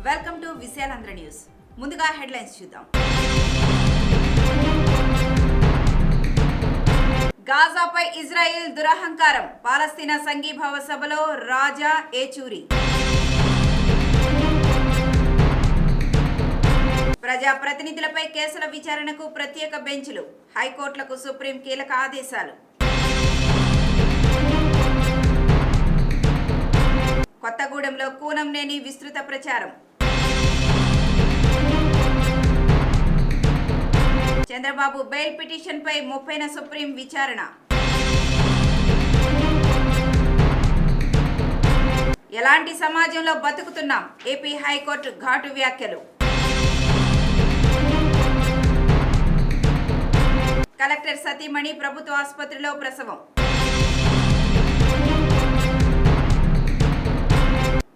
Welcome to Visalaandhra news. ముందుగా headlines చూద్దాం. గాజాపై ఇజ్రాయెల్ దురహంకారం. పాలస్తీనా సంఘీభావ సభలో రాజా ఏచూరి. ప్రజాప్రతినిధులపై కేసుల విచారణకు ప్రత్యేక బెంచ్లు. హైకోర్టులకు సుప్రీం కీలక ఆదేశాలు. కొత్తగూడెంలో కూనంనేని విస్తృత ప్రచారం. చంద్రబాబు బెయిల్ పిటిషన్పై 30న సుప్రీం విచారణ. ఎలాంటి సమాజంలో బతుకుతున్నాం? ఏపీ హైకోర్టు ఘాటు వ్యాఖ్యలు. కలెక్టర్ సతీమణి ప్రభుత్వ ఆసుపత్రిలో ప్రసవం.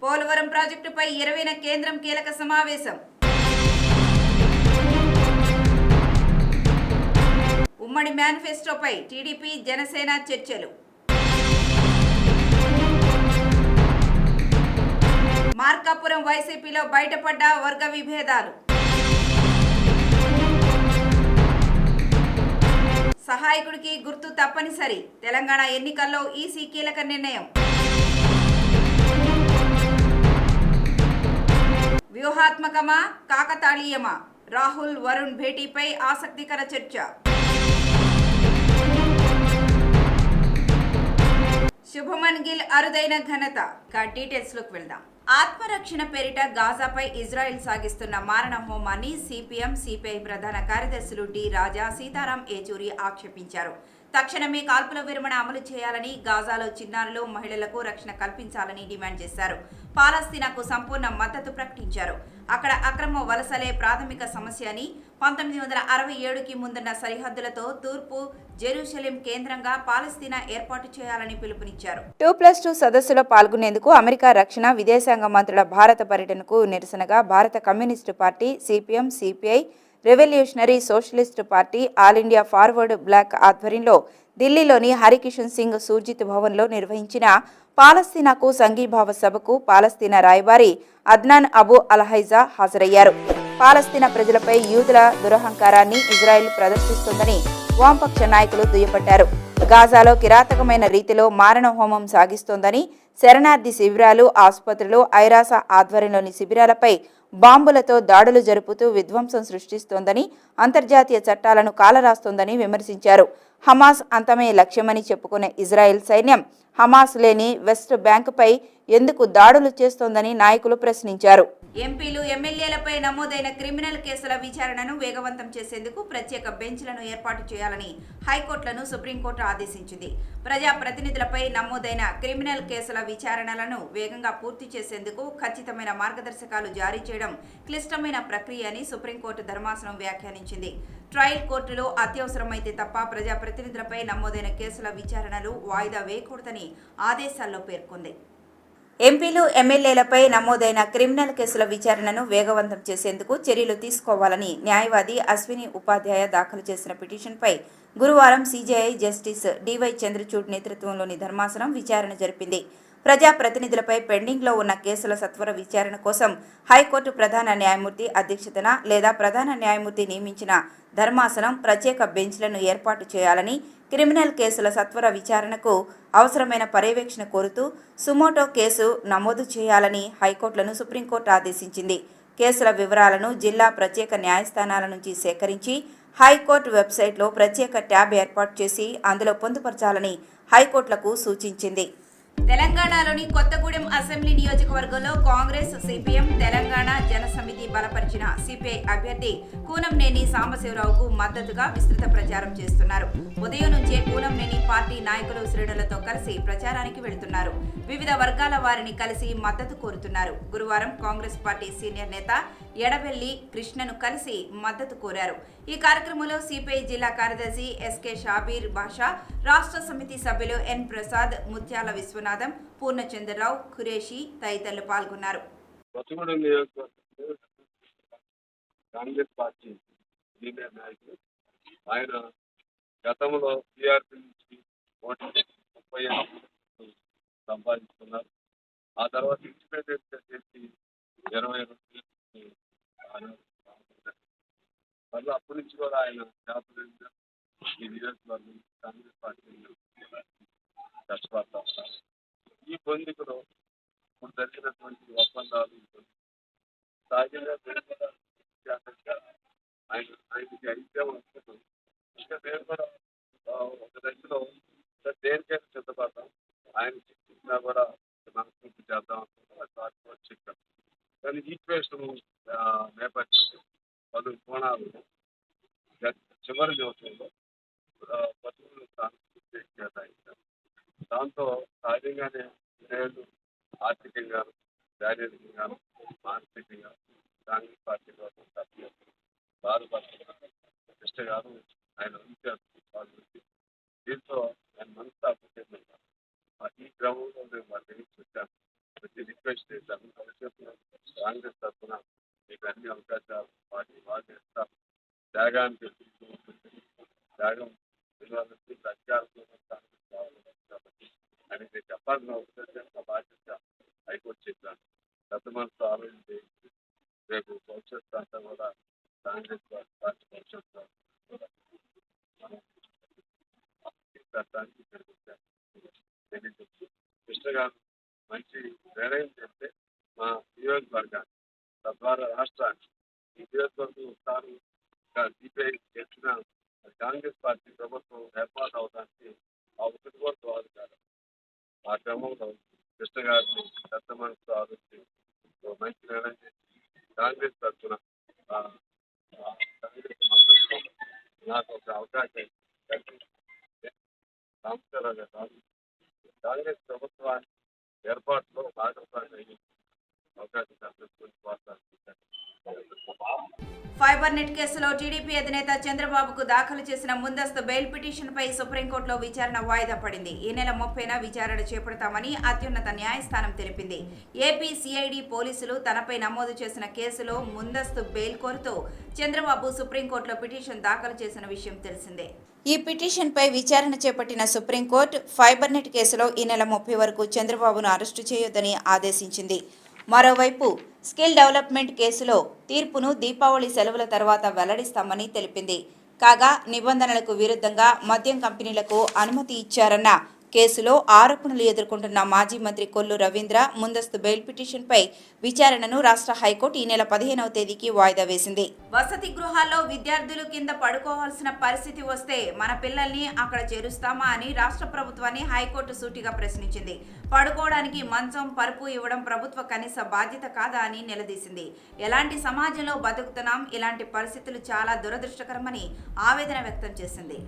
పోలవరం ప్రాజెక్టుపై 20న కేంద్రం కీలక సమావేశం. ఉమ్మడి మేనిఫెస్టోపై టీడీపీ జనసేన చర్చలు. మార్కాపురం వైసీపీలో బయటపడ్డ వర్గ విభేదాలు. సహాయకుడికి గుర్తు తప్పనిసరి. తెలంగాణ ఎన్నికల్లో ఈసీ కీలక నిర్ణయం. వ్యూహాత్మకమా కాకతాళీయమా? రాహుల్ వరుణ్ భేటీపై ఆసక్తికర చర్చ. శుభమన్ గిల్ అరుదైన ఘనత. డీటెయిల్స్ లోకి వెళ్దాం. ఆత్మరక్షణ పేరిట గాజాపై ఇజ్రాయెల్ సాగిస్తున్న మారణ హోమాన్ని సిపిఎం సిపిఐ ప్రధాన కార్యదర్శులు డి రాజా, సీతారాం ఏచూరి ఆక్షేపించారు. తక్షణమే కాల్పుల విరమణ అమలు చేయాలని, గాజాలో చిన్నారులు, మహిళలకు రక్షణ కల్పించాలని డిమాండ్ చేశారు. పాలస్తీనాకు సంపూర్ణ మద్దతు ప్రకటించారు. అక్కడ అక్రమ వలసలే ప్రాథమిక సమస్య అని, 1967కి ముందున్న సరిహద్దులతో తూర్పు జెరూసలేం కేంద్రంగా పాలస్తీనా ఏర్పాటు చేయాలని పిలుపునిచ్చారు. 2+2 సదస్సులో పాల్గొనేందుకు అమెరికా రక్షణ, విదేశాంగ మంత్రుల భారత పర్యటనకు నిరసనగా భారత communist party, CPM, CPI, revolutionary socialist party, all India forward bloc ఆధ్వర్యంలో ఢిల్లీలోని హరికిషన్ సింగ్ సూర్జిత్ భవన్లో నిర్వహించిన పాలస్తీనాకు సంఘీభావ సభకు పాలస్తీనా రాయబారి అద్నాన్ అబు అల్హైజా హాజరయ్యారు. పాలస్తీనా ప్రజలపై యూదుల దురహంకారాన్ని ఇజ్రాయెల్ ప్రదర్శిస్తోందని వామపక్ష నాయకులు దుయ్యబట్టారు. గాజాలో కిరాతకమైన రీతిలో మారణ హోమం సాగిస్తోందని, శరణార్థి శిబిరాలు, ఆసుపత్రులు, ఐరాస ఆధ్వర్యంలోని శిబిరాలపై బాంబులతో దాడులు జరుపుతూ విధ్వంసం సృష్టిస్తోందని, అంతర్జాతీయ చట్టాలను కాలరాస్తోందని విమర్శించారు. హమాస్ అంతమే లక్ష్యమని చెప్పుకునే ఇజ్రాయెల్ సైన్యం హమాస్ లేని వెస్ట్ బ్యాంకుపై ఎందుకు దాడులు చేస్తోందని నాయకులు ప్రశ్నించారు. ఎంపీలు, ఎమ్మెల్యేలపై నమోదైన క్రిమినల్ కేసుల విచారణను వేగవంతం చేసేందుకు ప్రత్యేక బెంచ్లను ఏర్పాటు చేయాలని హైకోర్టులను సుప్రీంకోర్టు ఆదేశించింది. ప్రజాప్రతినిధులపై నమోదైన క్రిమినల్ కేసుల విచారణలను వేగంగా పూర్తి చేసేందుకు ఖచ్చితమైన మార్గదర్శకాలు జారీ చేయడం క్లిష్టమైన ప్రక్రియ అని సుప్రీంకోర్టు ధర్మాసనం వ్యాఖ్యానించింది. ట్రయల్ కోర్టులో అత్యవసరమైతే తప్ప ప్రజాప్రతినిధులపై నమోదైన కేసుల విచారణలు వాయిదా వేయకూడదని ఆదేశాల్లో పేర్కొంది. ఎంపీలు, ఎమ్మెల్యేలపై నమోదైన క్రిమినల్ కేసుల విచారణను వేగవంతం చేసేందుకు చర్యలు తీసుకోవాలని న్యాయవాది అశ్విని ఉపాధ్యాయ దాఖలు చేసిన పిటిషన్పై గురువారం సిజేఐ జస్టిస్ డివై చంద్రచూడ్ నేతృత్వంలోని ధర్మాసనం విచారణ జరిపింది. ప్రజాప్రతినిధులపై పెండింగ్లో ఉన్న కేసుల సత్వర విచారణ కోసం హైకోర్టు ప్రధాన న్యాయమూర్తి అధ్యక్షతన లేదా ప్రధాన న్యాయమూర్తి నియమించిన ధర్మాసనం ప్రత్యేక బెంచ్లను ఏర్పాటు చేయాలని, క్రిమినల్ కేసుల సత్వర విచారణకు అవసరమైన పర్యవేక్షణ కోరుతూ సుమోటో కేసు నమోదు చేయాలని హైకోర్టులను సుప్రీంకోర్టు ఆదేశించింది. కేసుల వివరాలను జిల్లా ప్రత్యేక న్యాయస్థానాల నుంచి సేకరించి హైకోర్టు వెబ్సైట్లో ప్రత్యేక ట్యాబ్ ఏర్పాటు చేసి అందులో పొందుపరచాలని హైకోర్టులకు సూచించింది. తెలంగాణలోని కొత్తగూడెం అసెంబ్లీ నియోజకవర్గంలో కాంగ్రెస్, సిపిఎం, తెలంగాణ జనసమితి బలపరిచిన సిపిఐ అభ్యర్థి కూనంనేని సాంబశివరావుకు మద్దతుగా విస్తృత ప్రచారం చేస్తున్నారు. ఉదయం నుంచే కూనంనేని పార్టీ నాయకులు, శ్రేణులతో కలిసి ప్రచారానికి వెళ్తున్నారు. వివిధ వర్గాల వారిని కలిసి మద్దతు కోరుతున్నారు. గురువారం కాంగ్రెస్ పార్టీ సీనియర్ నేత ఎడబెల్లి కృష్ణను కలిసి మద్దతు కోరారు. ఈ కార్యక్రమంలో సిపిఐ జిల్లా కార్యదర్శి ఎస్కే షాబీర్ బాషా, రాష్ట్ర సమితి సభ్యులు ఎన్ ప్రసాద్, ముత్యాల విశ్వనాథం, పూర్ణచంద్రరావు, ఖురేషి తదితరులు పాల్గొన్నారు. కాంగ్రెస్ పార్టీ సీనియర్ నాయకులు ఆయన గతంలో టీఆర్పీ నుంచి ఓటు 30 సంపాదిస్తున్నారు. ఆ తర్వాత ఇండిపెండెంట్ చేసి 22 మళ్ళీ అప్పటి నుంచి కూడా ఆయన జాతీయంగా ఈ నియోజకవర్గం కాంగ్రెస్ పార్టీ కష్టపడతా ఉన్నారు. ఈ పొందికలో ఇప్పుడు జరిగినటువంటి ఒప్పందాలు సహజంగా ఆయనకి అయితే వస్తుంది. ఇంకా నేను కూడా ఒక దశలో దేనికైనా సిద్ధపడతాం. ఆయన చెప్పినా కూడా మనస్ఫూర్తి చేద్దాం అనుకుంటున్నాం. చెప్పాను కానీ ఈక్వేషన్ నేపథ్యంలో పలు కోణాలు చివరి నిమిషంలో పశువులు కేటాయించారు. దాంతో సహజంగానే నేను ఆర్థికంగా, శారీరకంగా, మానసికంగా కాంగ్రెస్ పార్టీ కోసం బాధపడుతున్నారు. కృష్ణ గారు ఆయన నుంచి దీంతో ఆయన మనసు ఈ క్రమంలో నేను వాళ్ళ దగ్గరికి వచ్చాను. వచ్చి రిక్వెస్ట్ చేశాను. భవిష్యత్తులో కాంగ్రెస్ తరఫున మీకు అన్ని అవకాశాలు వాళ్ళు ఇస్తారు. త్యాగానికి త్యాగం పిల్లలకి అధికారంలో కాంగ్రెస్ కావాలి కాబట్టి అని నేను చెప్పాల్సిన అవసరం బాధ్యత హైకోర్టు చెప్పాను. పెద్ద మనసు ఆలోచించి రేపు భవిష్యత్తు అంతా కూడా కాంగ్రెస్ పార్టీ భవిష్యత్తు కృష్ణ గారు మంచి నిర్ణయం చేస్తే మా నియోజకవర్గాన్ని తద్వారా రాష్ట్రాన్ని ఈ నియోజకవర్గం స్థానం సిపిఐ చేసిన కాంగ్రెస్ పార్టీ ప్రభుత్వం ఏర్పాటు అవడానికి ఆ ఒకటి కూడా దోహదకారు. ఆ క్రమంలో కృష్ణ గారిని పెద్ద మనసు ఆలోచించి మంచి నిర్ణయం చేసి కాంగ్రెస్ తరఫున కాంగ్రెస్ మద్దతు నాకు ఒక అవకాశం రామచంద్రరావు గారు కాంగ్రెస్ ప్రభుత్వాన్ని ఏర్పాటులో భాగస్వామి అవకాశం కల్పించుకుని ఫైబర్ నెట్ కేసులో టీడీపీ అధినేత చంద్రబాబుకు దాఖలు చేసిన ముందస్తు బెయిల్ పిటిషన్పై సుప్రీంకోర్టులో విచారణ వాయిదా పడింది. ఈ నెల 30న విచారణ చేపడతామని అత్యున్నత న్యాయస్థానం తెలిపింది. ఏపీ సిఐడి పోలీసులు తనపై నమోదు చేసిన కేసులో ముందస్తు బెయిల్ కోరుతూ చంద్రబాబు సుప్రీంకోర్టులో పిటిషన్ దాఖలు చేసిన విషయం తెలిసిందే. ఈ పిటిషన్పై విచారణ చేపట్టిన సుప్రీంకోర్టు ఫైబర్ నెట్ కేసులో ఈ నెల 30 వరకు చంద్రబాబును అరెస్టు చేయొద్దని ఆదేశించింది. మరోవైపు స్కిల్ డెవలప్మెంట్ కేసులో తీర్పును దీపావళి సెలవుల తర్వాత వెల్లడిస్తామని తెలిపింది. కాగా నిబంధనలకు విరుద్ధంగా మద్యం కంపెనీలకు అనుమతి ఇచ్చారన్న కేసులో ఆరోపణలు ఎదుర్కొంటున్న మాజీ మంత్రి కొల్లు రవీంద్ర ముందస్తు బెయిల్ పిటిషన్పై విచారణను రాష్ట్ర హైకోర్టు ఈ నెల 15వ తేదీకి వాయిదా వేసింది. వసతి గృహాల్లో విద్యార్థులు కింద పడుకోవాల్సిన పరిస్థితి వస్తే మన పిల్లల్ని అక్కడ చేరుస్తామా అని రాష్ట్ర ప్రభుత్వాన్ని హైకోర్టు సూటిగా ప్రశ్నించింది. పడుకోవడానికి మంచం, పరుపు ఇవ్వడం ప్రభుత్వ కనీస బాధ్యత కాదా అని నిలదీసింది. ఎలాంటి సమాజంలో బతుకుతున్నాం, ఇలాంటి పరిస్థితులు చాలా దురదృష్టకరమని ఆవేదన వ్యక్తం చేసింది.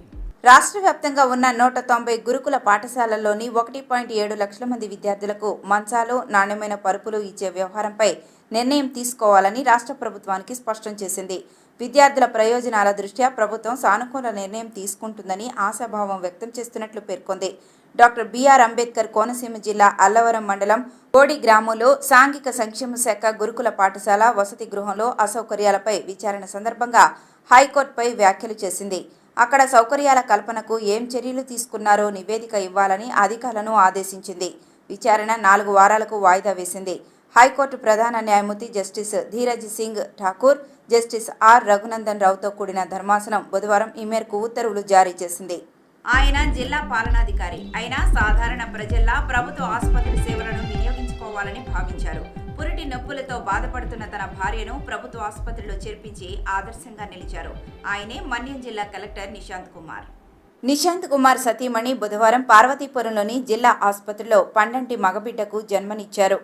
రాష్ట్ర వ్యాప్తంగా ఉన్న 190 గురుకుల పాఠశాలల్లోని 1.7 లక్షల మంది విద్యార్థులకు మంచాలు, నాణ్యమైన పరుపులు ఇచ్చే వ్యవహారంపై నిర్ణయం తీసుకోవాలని రాష్ట్ర ప్రభుత్వానికి స్పష్టం చేసింది. విద్యార్థుల ప్రయోజనాల దృష్ట్యా ప్రభుత్వం సానుకూల నిర్ణయం తీసుకుంటుందని ఆశాభావం వ్యక్తం చేస్తున్నట్లు పేర్కొంది. డాక్టర్ బిఆర్ అంబేద్కర్ కోనసీమ జిల్లా అల్లవరం మండలం కోడి గ్రామంలో సాంఘిక సంక్షేమ శాఖ గురుకుల పాఠశాల వసతి గృహంలో అసౌకర్యాలపై విచారణ సందర్భంగా హైకోర్టుపై వ్యాఖ్యలు చేసింది. అక్కడ సౌకర్యాల కల్పనకు ఏం చర్యలు తీసుకున్నారో నివేదిక ఇవ్వాలని అధికారులను ఆదేశించింది. విచారణ 4 వారాలకు వాయిదా వేసింది. హైకోర్టు ప్రధాన న్యాయమూర్తి justice Dhiraj Singh Thakur, justice R Raghunandan రావుతో కూడిన ధర్మాసనం బుధవారం ఈ మేరకు ఉత్తర్వులు జారీ చేసింది. ఆయన జిల్లా పాలనాధికారి అయినా సాధారణ ప్రజల్లా ప్రభుత్వ ఆసుపత్రి సేవలను వినియోగించుకోవాలని భావించారు. పురిటి నొప్పులతో బాధపడుతున్న తన భార్యను ప్రభుత్వ ఆసుపత్రిలో చేర్పించి ఆదర్శంగా నిలిచారు. ఆయనే మన్యం జిల్లా కలెక్టర్ నిశాంత్ కుమార్ సతీమణి బుధవారం పార్వతీపురంలోని జిల్లా ఆసుపత్రిలో పండంటి మగబిడ్డకు జన్మనిచ్చారు.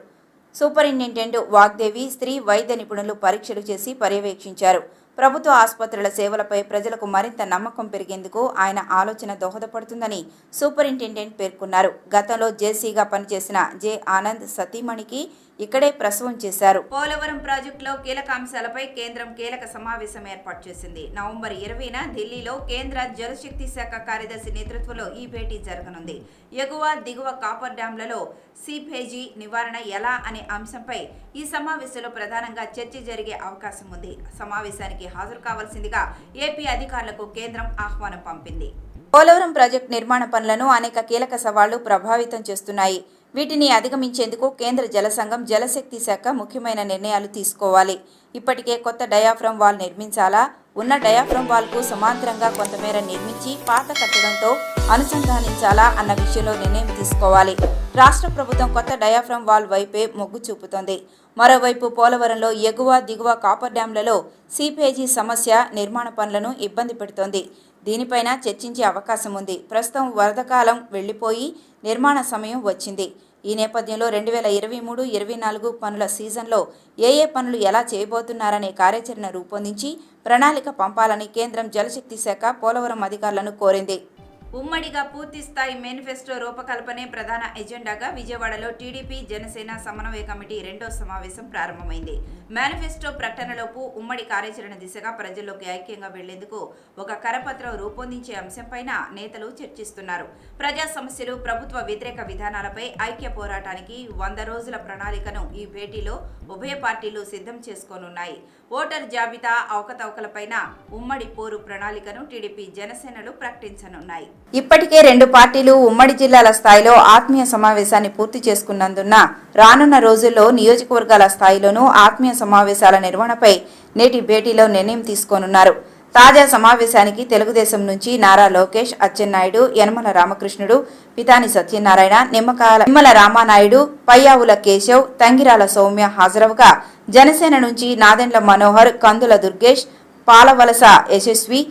సూపరింటెండెంట్ వాగ్దేవి, స్త్రీ వైద్య నిపుణులు పరీక్షలు చేసి పర్యవేక్షించారు. ప్రభుత్వ ఆసుపత్రుల సేవలపై ప్రజలకు మరింత నమ్మకం పెరిగేందుకు ఆయన ఆలోచన దోహదపడుతుందని సూపరింటెండెంట్ పేర్కొన్నారు. గతంలో జేసీగా పనిచేసిన జె ఆనంద్ సతీమణికి ఇక్కడే ప్రసవం చేశారు. పోలవరం ప్రాజెక్టులో కీలక అంశాలపై కేంద్రం కీలక సమావేశం ఏర్పాటు చేసింది. నవంబర్ 20న ఢిల్లీలో కేంద్ర జలశక్తి శాఖ కార్యదర్శి నేతృత్వంలో ఈ భేటీ జరగనుంది. ఎగువ, దిగువ కాపర్ డ్యాంలలో సీపేజీ నివారణ ఎలా అనే అంశంపై ఈ సమావేశంలో ప్రధానంగా చర్చ జరిగే అవకాశం ఉంది. సమావేశానికి హాజరు కావాల్సిందిగా ఏపీ అధికారులకు కేంద్రం ఆహ్వానం పంపింది. పోలవరం ప్రాజెక్టు నిర్మాణ పనులను అనేక కీలక సవాళ్లు ప్రభావితం చేస్తున్నాయి. వీటిని అధిగమించేందుకు కేంద్ర జల సంఘం, జలశక్తి శాఖ ముఖ్యమైన నిర్ణయాలు తీసుకోవాలి. ఇప్పటికే కొత్త డయాఫ్రమ్ వాల్ నిర్మించాలా, ఉన్న డయాఫ్రమ్ వాల్కు సమాంతరంగా కొంతమేర నిర్మించి పాత కట్టడంతో అనుసంధానించాలా అన్న విషయంలో నిర్ణయం తీసుకోవాలి. రాష్ట్ర ప్రభుత్వం కొత్త డయాఫ్రమ్ వాల్ వైపే మొగ్గు చూపుతోంది. మరోవైపు పోలవరంలో ఎగువ, దిగువ కాపర్ డ్యాంలలో సీపేజీ సమస్య నిర్మాణ పనులను ఇబ్బంది పెడుతోంది. దీనిపైన చర్చించే అవకాశం ఉంది. ప్రస్తుతం వరదకాలం వెళ్లిపోయి నిర్మాణ సమయం వచ్చింది. ఈ నేపథ్యంలో 2023-24 పనుల సీజన్లో ఏ పనులు ఎలా చేయబోతున్నారనే కార్యాచరణ రూపొందించి ప్రణాళిక పంపాలని కేంద్రం జలశక్తి శాఖ పోలవరం అధికారులను కోరింది. ఉమ్మడిగా పూర్తిస్థాయి మేనిఫెస్టో రూపకల్పనే ప్రధాన ఎజెండాగా విజయవాడలో టీడీపీ జనసేన సమన్వయ కమిటీ 2వ సమావేశం ప్రారంభమైంది. మేనిఫెస్టో ప్రకటనలోపు ఉమ్మడి కార్యాచరణ దిశగా ప్రజల్లోకి ఐక్యంగా వెళ్లేందుకు ఒక కరపత్రం రూపొందించే అంశంపైన నేతలు చర్చిస్తున్నారు. ప్రజా సమస్యలు, ప్రభుత్వ వ్యతిరేక విధానాలపై ఐక్య పోరాటానికి 100 రోజుల ప్రణాళికను ఈ భేటీలో ఉభయ పార్టీలు సిద్ధం చేసుకోనున్నాయి. ఓటర్ జాబితా అవకతవకలపైన ఉమ్మడి పోరు ప్రణాళికను టీడీపీ, జనసేనలు ప్రకటించనున్నాయి. ఇప్పటికే 2 పార్టీలు ఉమ్మడి జిల్లాల స్థాయిలో ఆత్మీయ సమావేశాన్ని పూర్తి చేసుకున్నందున రానున్న రోజుల్లో నియోజకవర్గాల స్థాయిలోనూ ఆత్మీయ సమావేశాల నిర్వహణపై నేటి భేటీలో నిర్ణయం తీసుకోనున్నారు. తాజా సమావేశానికి తెలుగుదేశం నుంచి నారా లోకేష్, అచ్చెన్నాయుడు, యనమల రామకృష్ణుడు, పితాని సత్యనారాయణ, నిమ్మల రామానాయుడు, పయ్యావుల కేశవ్, తంగిరాల సౌమ్య హాజరవగా జనసేన నుంచి నాదెండ్ల మనోహర్, కందుల దుర్గేష్, పాలవలస యశస్వి,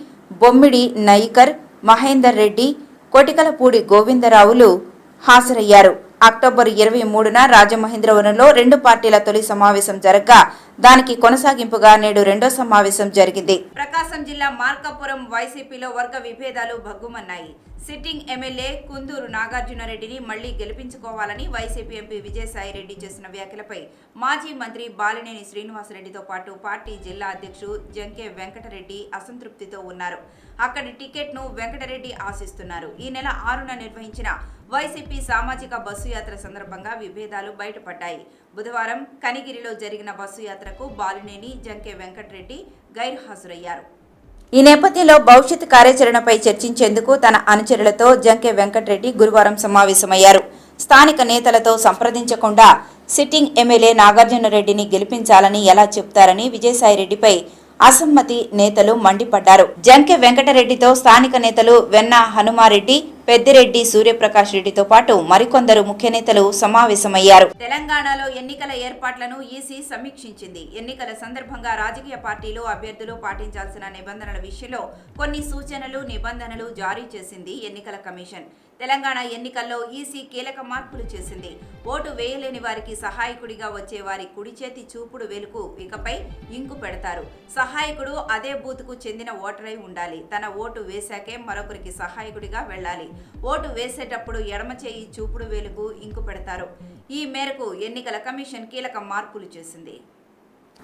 బొమ్మిడి నయికర్, మహేందర్ రెడ్డి, కొటికలపూడి గోవిందరావులు హాజరయ్యారు. అక్టోబర్ 23న రాజమహేంద్రవరంలో 2 పార్టీల తొలి సమావేశం జరగ్గా దానికి కొనసాగింపుగా నేడు 2వ సమావేశం జరిగింది. ప్రకాశం జిల్లా మార్కాపురం వైసీపీలో వర్గ విభేదాలు భగ్గుమన్నాయి. సిట్టింగ్ ఎమ్మెల్యే కుందూరు నాగార్జునరెడ్డిని మళ్లీ గెలిపించుకోవాలని వైసీపీ ఎంపీ విజయసాయిరెడ్డి చేసిన వ్యాఖ్యలపై మాజీ మంత్రి బాలినేని శ్రీనివాసరెడ్డితో పాటు పార్టీ జిల్లా అధ్యక్షుడు జంకే వెంకటరెడ్డి అసంతృప్తితో ఉన్నారు. అక్కడి టికెట్ను వెంకటరెడ్డి ఆశిస్తున్నారు. ఈ నెల 6న నిర్వహించిన వైసీపీ సామాజిక బస్సు యాత్ర సందర్భంగా విభేదాలు బయటపడ్డాయి. బుధవారం కనిగిరిలో జరిగిన బస్సు యాత్రకు బాలినేని, జంకే వెంకటరెడ్డి గైర్హాజరయ్యారు. ఈ నేపథ్యంలో భవిష్యత్ కార్యాచరణపై చర్చించేందుకు తన అనుచరులతో జంకే వెంకటరెడ్డి గురువారం సమావేశమయ్యారు. స్థానిక నేతలతో సంప్రదించకుండా సిట్టింగ్ ఎమ్మెల్యే నాగార్జునరెడ్డిని గెలిపించాలని ఎలా చెప్తారని విజయసాయిరెడ్డిపై అసమ్మతి నేతలు మండిపడ్డారు. జంకే వెంకటరెడ్డితో స్థానిక నేతలు వెన్న హనుమారెడ్డి, పెద్దిరెడ్డి సూర్యప్రకాష్ రెడ్డితో పాటు మరికొందరు ముఖ్య నేతలు సమావేశమయ్యారు. తెలంగాణలో ఎన్నికల ఏర్పాట్లను ఈసీ సమీక్షించింది. ఎన్నికల సందర్భంగా రాజకీయ పార్టీలు, అభ్యర్థులు పాటించాల్సిన నిబంధనల విషయంలో కొన్ని సూచనలు, నిబంధనలు జారీ చేసింది ఎన్నికల కమిషన్. తెలంగాణ ఎన్నికల్లో ఈసీ కీలక మార్పులు చేసింది. ఓటు వేయలేని వారికి సహాయకుడిగా వచ్చే వారి కుడి చేతి చూపుడు వేలుకు ఇకపై ఇంకు పెడతారు. సహాయకుడు అదే బూత్కు చెందిన ఓటరై ఉండాలి. తన ఓటు వేశాకే మరొకరికి సహాయకుడిగా వెళ్లాలి. ఓటు వేసేటప్పుడు ఎడమ చేయి చూపుడు వేలుకు ఇంకు పెడతారు. ఈ మేరకు ఎన్నికల కమిషన్ కీలక మార్పులు చేసింది.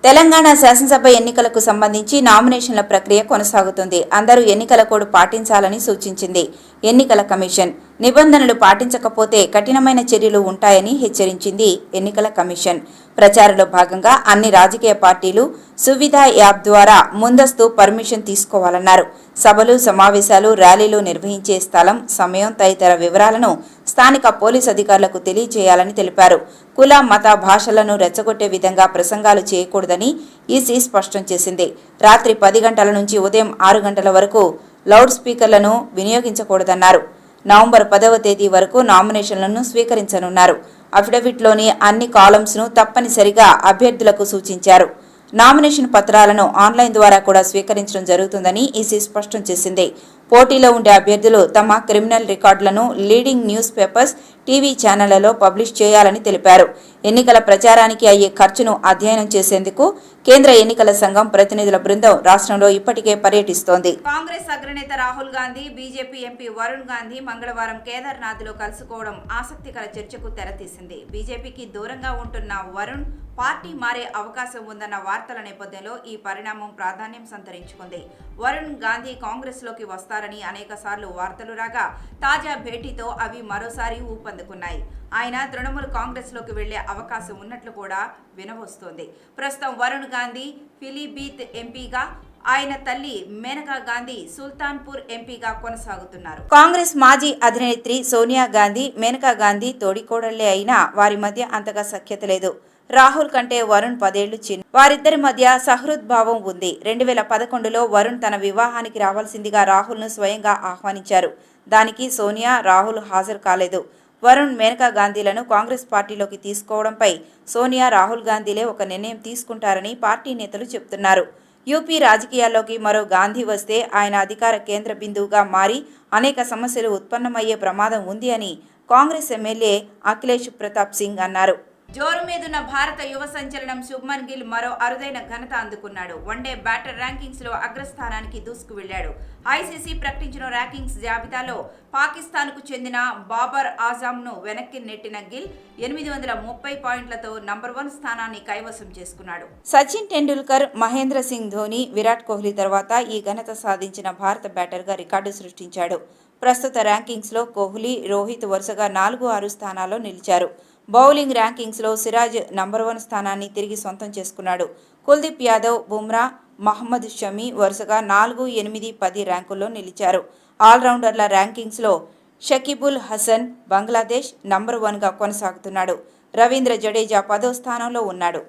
తెలంగాణ శాసనసభ ఎన్నికలకు సంబంధించి నామినేషన్ల ప్రక్రియ కొనసాగుతుంది. అందరూ ఎన్నికల కోడ్ పాటించాలని సూచించింది ఎన్నికల కమిషన్. నిబంధనలు పాటించకపోతే కఠినమైన చర్యలు ఉంటాయని హెచ్చరించింది ఎన్నికల కమిషన్. ప్రచారంలో భాగంగా అన్ని రాజకీయ పార్టీలు సువిధ యాప్ ద్వారా ముందస్తు పర్మిషన్ తీసుకోవాలన్నారు. సభలు, సమావేశాలు, ర్యాలీలు నిర్వహించే స్థలం, సమయం తదితర వివరాలను స్థానిక పోలీసు అధికారులకు తెలియజేయాలని తెలిపారు. కుల, మత, భాషలను రెచ్చగొట్టే విధంగా ప్రసంగాలు చేయకూడదని ఈసీ స్పష్టం చేసింది. రాత్రి 10 గంటల నుంచి ఉదయం 6 గంటల వరకు లౌడ్ స్పీకర్లను వినియోగించకూడదన్నారు. నవంబర్ 10వ తేదీ వరకు నామినేషన్లను స్వీకరించనున్నారు. అఫిడవిట్లోని అన్ని కాలమ్స్ను తప్పనిసరిగా అభ్యర్థులకు సూచించారు. నామినేషన్ పత్రాలను ఆన్లైన్ ద్వారా కూడా స్వీకరించడం జరుగుతుందని ఈసీ స్పష్టం చేసింది. పోటీలో ఉండే అభ్యర్థులు తమ క్రిమినల్ రికార్డులను లీడింగ్ న్యూస్ పేపర్స్, టీవీ ఛానళ్లలో పబ్లిష్ చేయాలని తెలిపారు. ఎన్నికల ప్రచారానికి అయ్యే ఖర్చును అధ్యయనం చేసేందుకు కేంద్ర ఎన్నికల సంఘం ప్రతినిధుల బృందం రాష్ట్రంలో ఇప్పటికే పర్యటిస్తోంది. కాంగ్రెస్ అగ్రనేత రాహుల్ గాంధీ, బీజేపీ ఎంపీ వరుణ్ గాంధీ మంగళవారం కేదార్నాథ్లో కలుసుకోవడం ఆసక్తికర చర్చకు తెరతీసింది. బీజేపీకి దూరంగా ఉంటున్న వరుణ్ పార్టీ మారే అవకాశం ఉందన్న వార్తల నేపథ్యంలో ఈ పరిణామం ప్రాధాన్యం సంతరించుకుంది. వరుణ్ గాంధీ కాంగ్రెస్లోకి వస్తారని అనేకసార్లు వార్తలు రాగా తాజా భేటీతో అవి మరోసారి ఊపందుకున్నాయి. ఆయన తృణమూల్ కాంగ్రెస్లోకి వెళ్లే అవకాశం ఉన్నట్లు కూడా వినవస్తోంది. ప్రస్తుతం వరుణ్ గాంధీ పిలీభీత్ ఎంపీగా, ఆయన తల్లి మేనకా గాంధీ సుల్తాన్పూర్ ఎంపీగా కొనసాగుతున్నారు. కాంగ్రెస్ మాజీ అధినేత్రి సోనియా గాంధీ, మేనకా గాంధీ తోడికోడళ్లే అయినా వారి మధ్య అంతగా సఖ్యత లేదు. రాహుల్ కంటే వరుణ్ 10 ఏళ్లు చిన్న. వారిద్దరి మధ్య సహృద్భావం ఉంది. 2011లో వరుణ్ తన వివాహానికి రావాల్సిందిగా రాహుల్ను స్వయంగా ఆహ్వానించారు. దానికి సోనియా, రాహుల్ హాజరు కాలేదు. వరుణ్, మేనకా గాంధీలను కాంగ్రెస్ పార్టీలోకి తీసుకోవడంపై సోనియా, రాహుల్ గాంధీలే ఒక నిర్ణయం తీసుకుంటారని పార్టీ నేతలు చెబుతున్నారు. యూపీ రాజకీయాల్లోకి మరో గాంధీ వస్తే ఆయన అధికార కేంద్ర బిందువుగా మారి అనేక సమస్యలు ఉత్పన్నమయ్యే ప్రమాదం ఉంది అని కాంగ్రెస్ ఎమ్మెల్యే అఖిలేష్ ప్రతాప్ సింగ్ అన్నారు. జోరు మీదున్న భారత యువ సంచలనం శుభ్మన్ గిల్ మరో అరుదైన ఘనత అందుకున్నాడు. వన్డే బ్యాటర్ ర్యాంకింగ్స్ లో అగ్రస్థానానికి దూసుకు వెళ్లాడు. ఐసీసీ ప్రకటించిన ర్యాంకింగ్స్ జాబితాలో పాకిస్తాన్కు చెందిన బాబర్ ఆజంను వెనక్కి నెట్టిన గిల్ 830 పాయింట్లతో నంబర్ 1 స్థానాన్ని కైవసం చేసుకున్నాడు. సచిన్ టెండూల్కర్, మహేంద్ర సింగ్ ధోని, విరాట్ కోహ్లీ తర్వాత ఈ ఘనత సాధించిన భారత బ్యాటర్గా రికార్డు సృష్టించాడు. ప్రస్తుత ర్యాంకింగ్స్లో కోహ్లీ, రోహిత్ వరుసగా 4-6 స్థానాల్లో నిలిచారు. బౌలింగ్ ర్యాంకింగ్స్లో సిరాజ్ నంబర్ 1 స్థానాన్ని తిరిగి సొంతం చేసుకున్నాడు. కుల్దీప్ యాదవ్, బుమ్రా, మహమ్మద్ షమి వరుసగా 4, 8, 10 ర్యాంకుల్లో నిలిచారు. ఆల్రౌండర్ల ర్యాంకింగ్స్లో షకీబుల్ హసన్ బంగ్లాదేశ్ నంబర్ 1గా కొనసాగుతున్నాడు. రవీంద్ర జడేజా 10వ స్థానంలో ఉన్నాడు.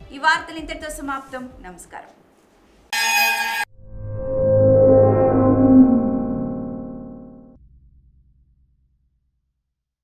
ఈ వార్తలు ఇంతటితో సమాప్తం. నమస్కారం.